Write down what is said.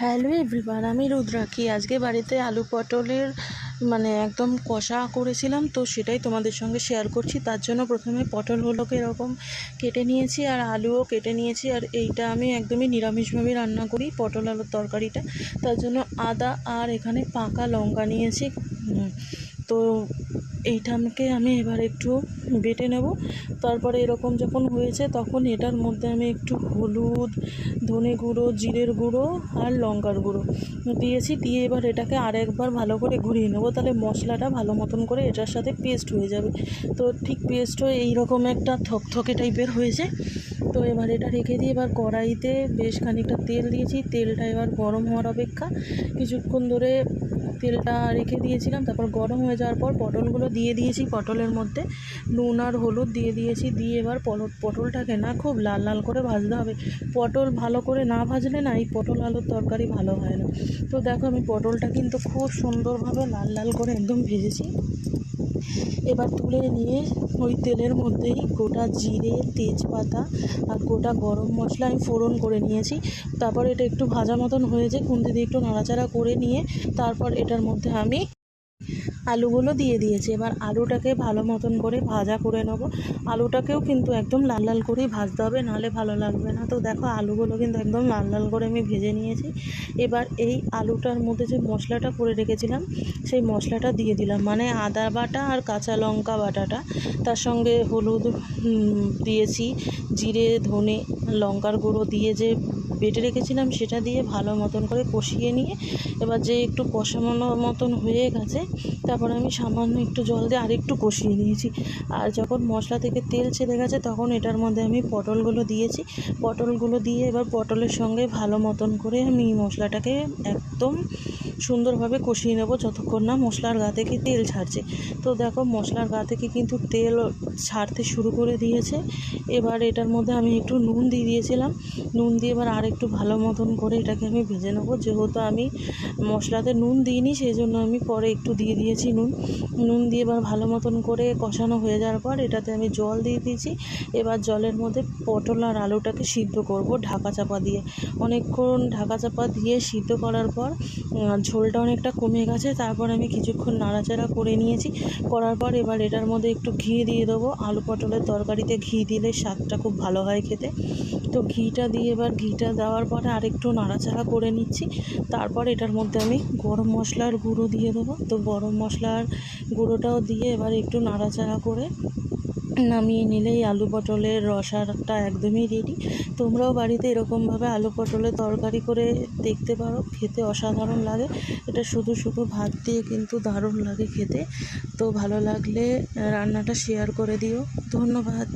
Hello everyone, আমি রুদ্রাক্ষী। আজকে বাড়িতে আলু পটলের একদম কষা করেছিলাম, তো সেটাই তোমাদের সঙ্গে শেয়ার করছি। তার জন্য প্রথমে পটলগুলোকে এরকম কেটে নিয়েছি আর আলুও কেটে নিয়েছি। আর এইটা আমি একদমই নিরামিষভাবে রান্না করি, পটল আলুর তরকারিটা। তার জন্য আদা আর এখানে পাকা লঙ্কা নিয়েছি। তো এইটাকে আমি এবার একটু বেটে নেব। তারপরে এরকম যখন হয়েছে তখন এটার মধ্যে আমি একটু হলুদ, ধনে গুঁড়ো, জিরের গুঁড়ো আর লঙ্কার গুঁড়ো দিয়েছি। দিয়ে এবার এটাকে আরেকবার ভালো করে ঘুরিয়ে নেব, তাহলে মশলাটা ভালো মতন করে এটার সাথে পেস্ট হয়ে যাবে। তো ঠিক পেস্ট হয়ে এইরকম একটা থকথকে টাইপের হয়েছে। তো এবার এটা রেখে দিয়ে এবার কড়াইতে বেশ খানিকটা তেল দিয়েছি। তেলটা এবার গরম হওয়ার অপেক্ষা, কিছুক্ষণ ধরে তেলটা রেখে দিয়েছিলাম। তারপর গরম হয়ে যাওয়ার পর পটলগুলো দিয়ে দিয়েছি। পটলের মধ্যে নুন আর হলুদ দিয়ে দিয়েছি। দিয়ে এবার পটলটাকে খুব লাল লাল করে ভাজতে হবে। পটল ভালো করে না ভাজলে এই পটল আলুর তরকারি ভালো হয় না। তো দেখো, আমি পটলটা কিন্তু খুব সুন্দরভাবে লাল লাল করে একদম ভেজেছি। এবার তুলে নিয়ে ওই তেলের মধ্যেই গোটা জিরে, তেজপাতা আর গোটা গরম মশলা আমি ফোড়ন করে নিয়েছি। তারপর এটা একটু ভাজা মতন হয়েছে, খুন্তি দিয়ে একটু নাড়াচাড়া করে নিয়ে তারপর এটার মধ্যে আমি আলুগুলো দিয়ে দিয়েছি। এবার আলুটাকে ভালো মতন করে ভাজা করে নেব। আলুটাকেও কিন্তু একদম লাল লাল করেই ভাজতে হবে, নাহলে ভালো লাগবে না। তো দেখো, আলুগুলো কিন্তু একদম লাল লাল করে আমি ভেজে নিয়েছি। এবার এই আলুটার মধ্যে যে মশলাটা করে রেখেছিলাম সেই মশলাটা দিয়ে দিলাম, আদা বাটা আর কাঁচা লঙ্কা বাটাটা। তার সঙ্গে হলুদ দিয়েছি, জিরে, ধনে, লঙ্কার গুঁড়ো দিয়ে যে বেটে রেখেছিলাম সেটা দিয়ে ভালো মতন করে কষিয়ে নিয়ে এবার যে একটু কষানো মতন হয়ে গেছে, তারপর আমি সামান্য একটু জল দিয়ে আরেকটু কষিয়ে নিয়েছি। আর যখন মশলা থেকে তেল ছেড়ে গেছে তখন এটার মধ্যে আমি পটলগুলো দিয়েছি। পটলগুলো দিয়ে এবার পটলের সঙ্গে ভালো মতন করে আমি মশলাটাকে একদম সুন্দরভাবে কষিয়ে নেব যতক্ষণ না মশলার গা থেকে তেল ছাড়ছে। তো দেখো, মশলার গা থেকে কিন্তু তেল ছাড়তে শুরু করে দিয়েছে। এবার এটার মধ্যে আমি একটু নুন দিয়ে দিয়েছিলাম। নুন দিয়ে এবার আরেকটু ভালো মতন করে এটাকে আমি ভেজে নেব। যেহেতু আমি মশলাতে নুন দিইনি, সেই জন্য আমি পরে একটু দিয়ে দিয়েছি নুন দিয়ে এবার ভালো মতন করে কষানো হয়ে যাওয়ার পর এটাতে আমি জল দিয়ে দিয়েছি। এবার জলের মধ্যে পটল আর আলুটাকে সিদ্ধ করব ঢাকা চাপা দিয়ে। অনেকক্ষণ ঢাকা চাপা দিয়ে সিদ্ধ করার পর ঝোলটা অনেকটা কমে গেছে। তারপর আমি কিছুক্ষণ নাড়াচাড়া করে নিয়েছি। করার পর এবার এটার মধ্যে একটু ঘি দিয়ে দেবো। আলু পটলের তরকারিতে ঘি দিলে স্বাদটা খুব ভালো হয় খেতে। তো ঘিটা দিয়ে এবার ঘিটা দেওয়ার পরে আরেকটু নাড়াচাড়া করে নিচ্ছি। তারপর এটার মধ্যে আমি গরম মশলার গুঁড়ো দিয়ে দেবো। তো গরম মশলার গুঁড়োটাও দিয়ে এবার একটু নাড়াচাড়া করে নামিয়ে নিলেই আলু পটলের রসাটা একদমই রেডি। তোমরাও বাড়িতে এরকমভাবে আলু পটলের তরকারি করে দেখতে পারো, খেতে অসাধারণ লাগে। এটা শুধু শুধু ভাত দিয়ে কিন্তু দারুণ লাগে খেতে। তো ভালো লাগলে রান্নাটা শেয়ার করে দিও। ধন্যবাদ।